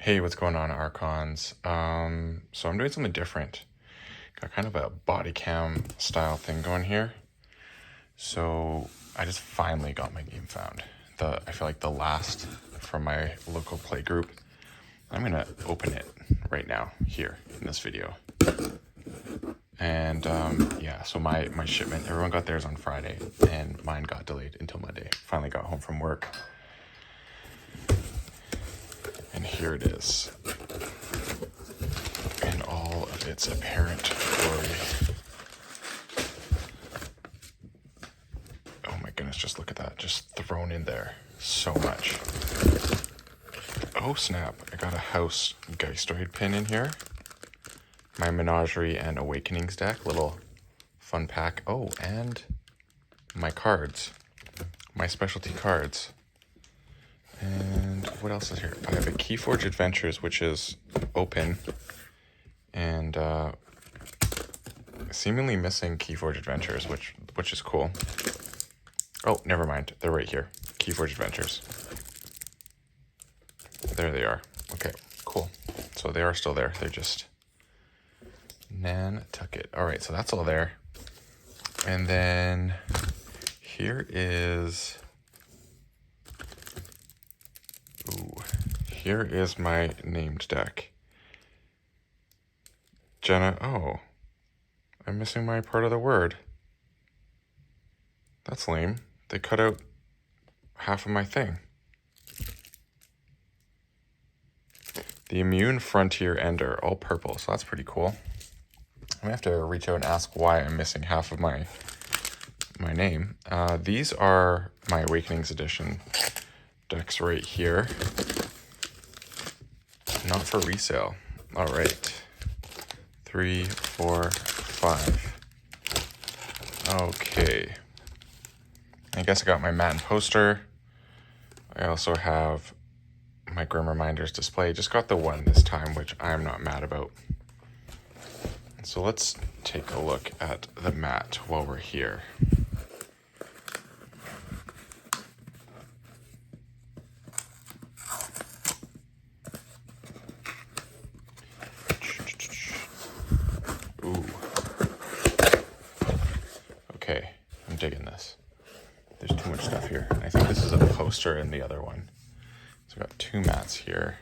Hey, what's going on, Archons? So I'm doing something different. Got kind of a body cam style thing going here. So I just finally got my GameFound. I feel like the last from my local play group. I'm gonna open it right now here in this video. And yeah, so my shipment, everyone got theirs on Friday, and mine got delayed until Monday. Finally got home from work. And here it is. In all of its apparent glory. Oh my goodness, just look at that. Just thrown in there. So much. Oh snap, I got a house Geistoid pin in here. My Menagerie and Awakenings deck, little fun pack. Oh, and my cards. My specialty cards. And what else is here? I have a KeyForge Adventures, which is open. And seemingly missing KeyForge Adventures, which is cool. Oh, never mind. They're right here. KeyForge Adventures. There they are. Okay, cool. So they are still there. They're just Nantucket. All right, so that's all there. And then here is... Ooh, here is my named deck. Jenna, oh, I'm missing my part of the word. That's lame. They cut out half of my thing. The Immune Frontier Ender, all purple, so that's pretty cool. I'm gonna have to reach out and ask why I'm missing half of my name. These are my Awakenings Edition decks right here. Not for resale. All right. 3, 4, 5. Okay. I guess I got my Matte and poster. I also have my Grim Reminders display. Just got the one this time, which I'm not mad about. So let's take a look at the mat while we're here. Ooh. Okay, I'm digging this. There's too much stuff here. I think this is a poster in the other one. So I've got 2 mats here.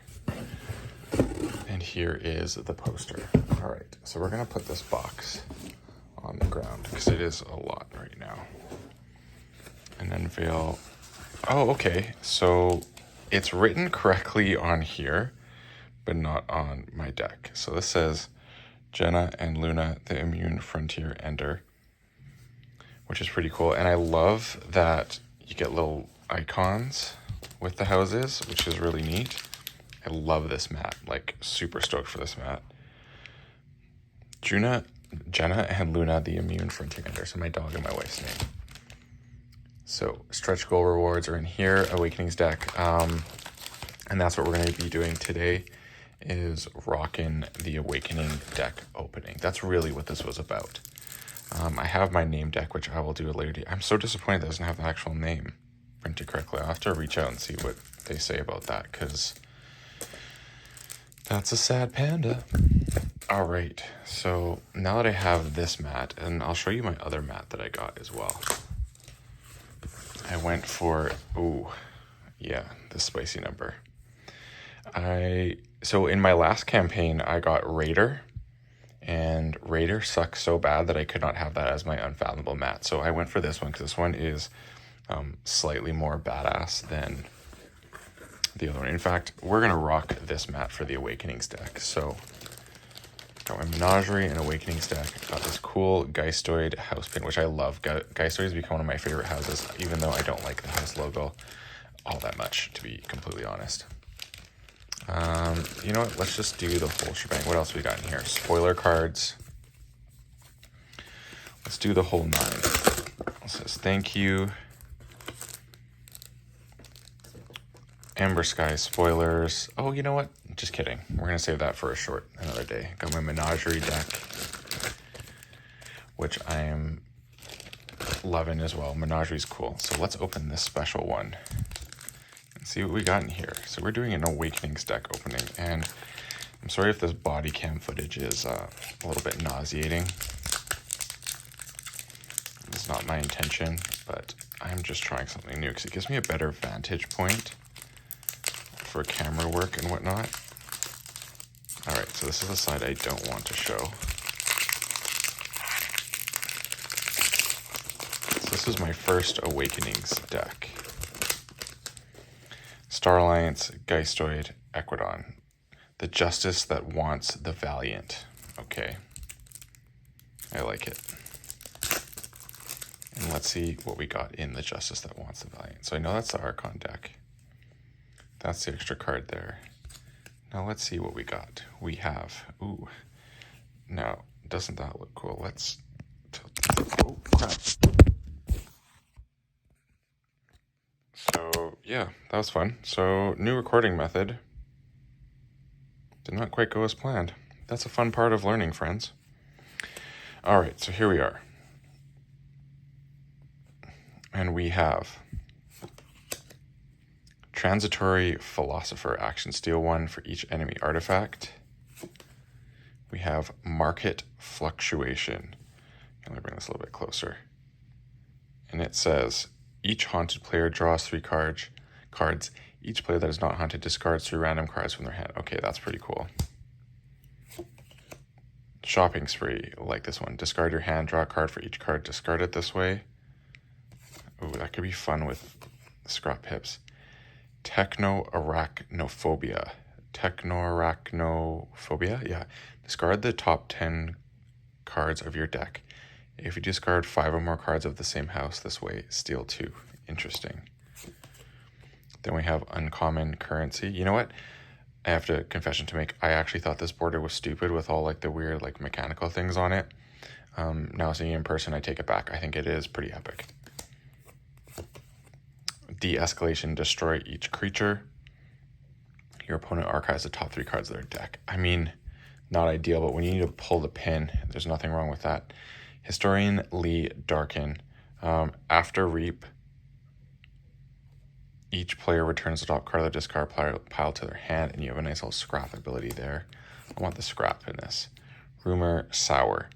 And here is the poster. All right, so we're gonna put this box on the ground because it is a lot right now. And unveil. Oh, okay. So it's written correctly on here, but not on my deck. So this says Jenna and Luna, the Immune Frontier Ender, which is pretty cool. And I love that you get little icons with the houses, which is really neat. I love this mat, like super stoked for this mat. Jenna and Luna, the Immune Frontier Ender, so my dog and my wife's name. So stretch goal rewards are in here, Awakenings deck, and that's what we're going to be doing today, is rocking the Awakening deck opening. That's really what this was about. I have my name deck, which I will do a later. I'm so disappointed that it doesn't have the actual name printed correctly. I'll have to reach out and see what they say about that, because that's a sad panda. All right, so now that I have this mat, and I'll show you my other mat that I got as well. I went for, ooh, yeah, the spicy number. So in my last campaign, I got Raider, and Raider sucks so bad that I could not have that as my Unfathomable mat. So I went for this one because this one is slightly more badass than the other one. In fact, we're gonna rock this mat for the Awakenings deck. So got my Menagerie and Awakenings deck. Got this cool Geistoid house pin, which I love. Geistoid has become one of my favorite houses, even though I don't like the house logo all that much, to be completely honest. You know what? Let's just do the whole shebang. What else we got in here? Spoiler cards. Let's do the whole 9. It says thank you. Amber Sky spoilers. Oh, you know what? Just kidding. We're going to save that for another day. Got my Menagerie deck, which I am loving as well. Menagerie's cool. So let's open this special one and Let's see what we got in here. So we're doing an Awakenings deck opening, and I'm sorry if this body cam footage is a little bit nauseating. It's not my intention, but I'm just trying something new because it gives me a better vantage point for camera work and whatnot. All right, so this is the side I don't want to show. So this is my first Awakenings deck. Star Alliance, Geistoid, Equidon. The Justice that wants the Valiant. Okay. I like it. And let's see what we got in the Justice that wants the Valiant. So I know that's the Archon deck. That's the extra card there. Now let's see what we got. We have, ooh. Now, doesn't that look cool? Let's, oh crap. So yeah, that was fun. So new recording method. Did not quite go as planned. That's a fun part of learning, friends. All right, so here we are. And we have Transitory Philosopher, action, steal 1 for each enemy artifact. We have Market Fluctuation. Let me bring this a little bit closer. And it says, each haunted player draws 3 cards. Each player that is not haunted discards 3 random cards from their hand. Okay, that's pretty cool. Shopping Spree, like this one. Discard your hand, draw a card for each card discarded this way. Ooh, that could be fun with scrap pips. Techno-arachnophobia. Techno-arachnophobia? Yeah. Discard the top 10 cards of your deck. If you discard 5 or more cards of the same house this way, steal 2. Interesting. Then we have Uncommon Currency. You know what? I have a confession to make. I actually thought this border was stupid with all like the weird like mechanical things on it. Now seeing it in person, I take it back. I think it is pretty epic. De-escalation, destroy each creature. Your opponent archives the top 3 cards of their deck. I mean, not ideal, but when you need to pull the pin, there's nothing wrong with that. Historian Lee Darkin. After Reap, each player returns the top card of the discard pile to their hand, and you have a nice little scrap ability there. I want the scrap in this. Rumor Sour.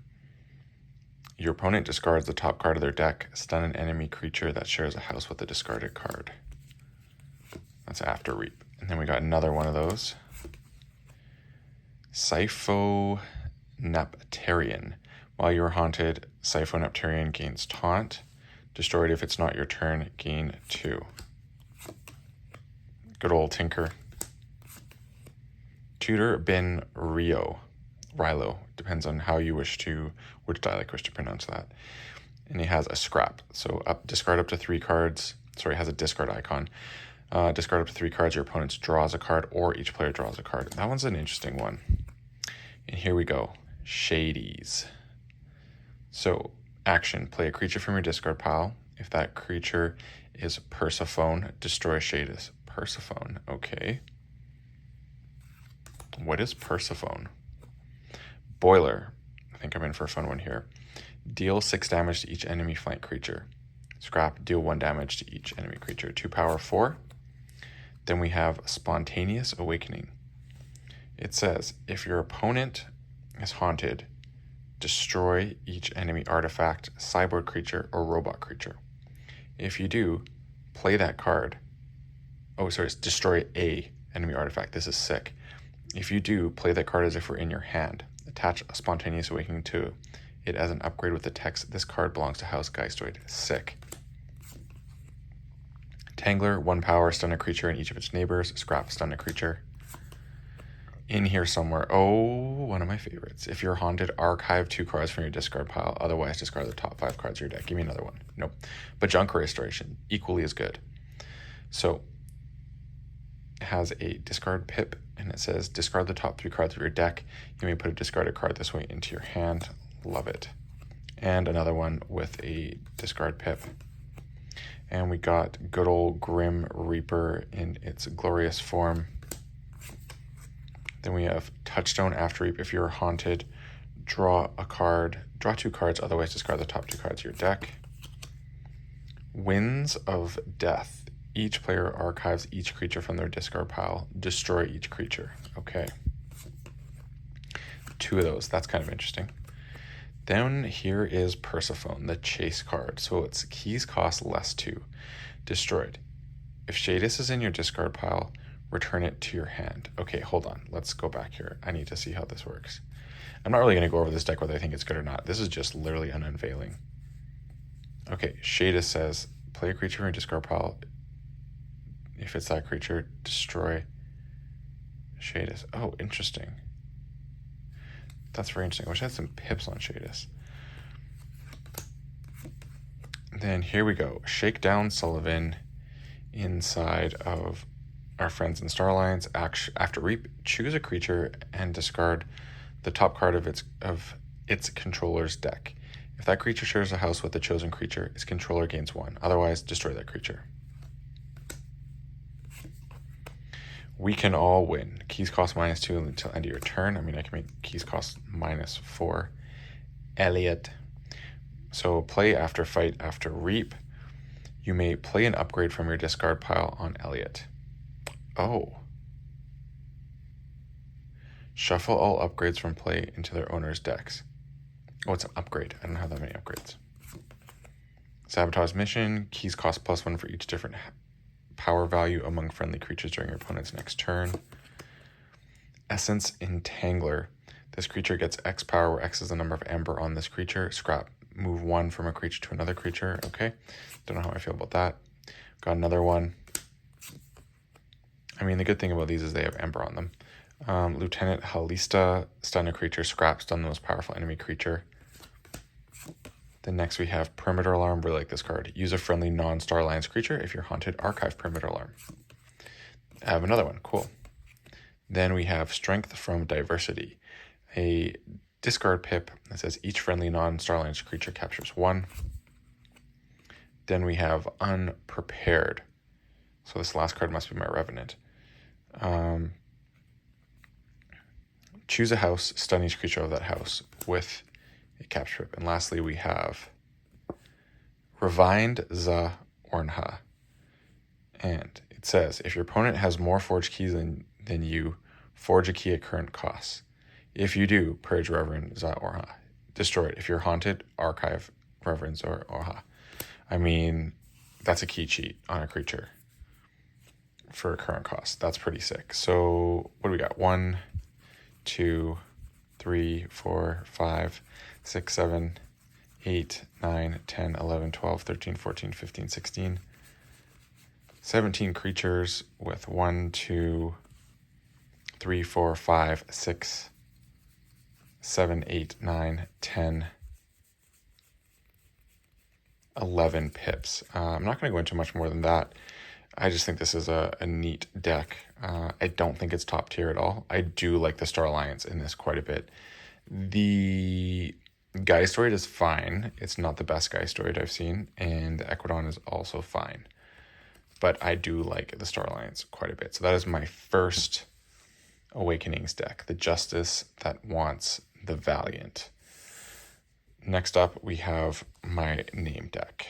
Your opponent discards the top card of their deck. Stun an enemy creature that shares a house with the discarded card. That's after Reap. And then we got another one of those. Siphonaptarian. While you're haunted, Siphonaptarian gains taunt. Destroy it if it's not your turn, gain 2. Good old Tinker. Tutor Bin Rilo. Depends on how you wish to, which dialect you wish to pronounce that. And he has a scrap. So discard up to 3 cards. Sorry, it has a discard icon. Discard up to 3 cards. Your opponent draws a card, or each player draws a card. That one's an interesting one. And here we go. Shadies. So, action. Play a creature from your discard pile. If that creature is Persephone, destroy Shadis. Persephone. Okay. What is Persephone? Boiler. I think I'm in for a fun one here. Deal 6 damage to each enemy flank creature. Scrap, deal 1 damage to each enemy creature. 2 power, 4. Then we have Spontaneous Awakening. It says, if your opponent is haunted, destroy each enemy artifact, cyborg creature, or robot creature. If you do, play that card. Oh, sorry, it's destroy a enemy artifact. This is sick. If you do, play that card as if we're in your hand. Attach a Spontaneous Awakening to it as an upgrade with the text, this card belongs to House Geistoid. Sick. Tangler, 1 power, stun a creature and each of its neighbors. Scrap, stun a creature. In here somewhere, oh, one of my favorites. If you're haunted, archive 2 cards from your discard pile. Otherwise, discard the top 5 cards of your deck. Give me another one. Nope. But Junk Restoration, equally as good. So, it has a discard pip, and it says discard the top 3 cards of your deck. You may put a discarded card this way into your hand. Love it. And another one with a discard pip. And we got good old Grim Reaper in its glorious form. Then we have Touchstone after Reap. If you're haunted, draw a card. Draw 2 cards, otherwise discard the top 2 cards of your deck. Winds of Death. Each player archives each creature from their discard pile. Destroy each creature. Okay. 2 of those. That's kind of interesting. Then here is Persephone, the chase card. So its keys cost +2. Destroyed. If Shadis is in your discard pile, return it to your hand. Okay, hold on. Let's go back here. I need to see how this works. I'm not really going to go over this deck whether I think it's good or not. This is just literally an unveiling. Okay, Shadis says, play a creature in your discard pile. If it's that creature, destroy Shadis. Oh, interesting. That's very interesting. I wish I had some pips on Shadis. Then here we go. Shakedown Sullivan inside of our friends in Star Alliance. After Reap, choose a creature and discard the top card of its controller's deck. If that creature shares a house with the chosen creature, its controller gains 1. Otherwise, destroy that creature. We can all win. Keys cost -2 until end of your turn. I mean, I can make keys cost -4. Elliot. So play after fight after Reap. You may play an upgrade from your discard pile on Elliot. Oh. Shuffle all upgrades from play into their owner's decks. Oh, it's an upgrade. I don't have that many upgrades. Sabotage mission. Keys cost +1 for each different power value among friendly creatures during your opponent's next turn. Essence Entangler. This creature gets X power, where X is the number of amber on this creature. Scrap. Move 1 from a creature to another creature. Okay. Don't know how I feel about that. Got another one. I mean, the good thing about these is they have amber on them. Lieutenant Halista. Stun a creature. Scrap. Stun the most powerful enemy creature. Then next we have Perimeter Alarm. Really like this card. Use a friendly non-Star Alliance creature. If you're haunted, archive Perimeter Alarm. I have another one. Cool. Then we have Strength from Diversity. A discard pip that says each friendly non-Star Alliance creature captures 1. Then we have Unprepared. So this last card must be my Revenant. Choose a house, stun each creature of that house with a capture pip. And lastly, we have Revined Za Ornha. And it says, if your opponent has more forged keys than you, forge a key at current costs. If you do, purge Reverend Za Orha. Destroy it. If you're haunted, archive Reverend Za Orha. I mean, that's a key cheat on a creature for current cost. That's pretty sick. So what do we got? 1, 2, 3, 4, 5, 6, 7, 8, 9, 10, 11, 12, 13, 14, 15, 16, 17 creatures with 1, 2, 3, 4, 5, 6, 7, 8, 9, 10, 11 pips. I'm not going to go into much more than that. I just think this is a neat deck. I don't think it's top tier at all. I do like the Star Alliance in this quite a bit. The Geistroid is fine. It's not the best Geistroid I've seen, and the Equidon is also fine. But I do like the Star Alliance quite a bit. So that is my first Awakenings deck, the Justice that wants the Valiant. Next up, we have my name deck.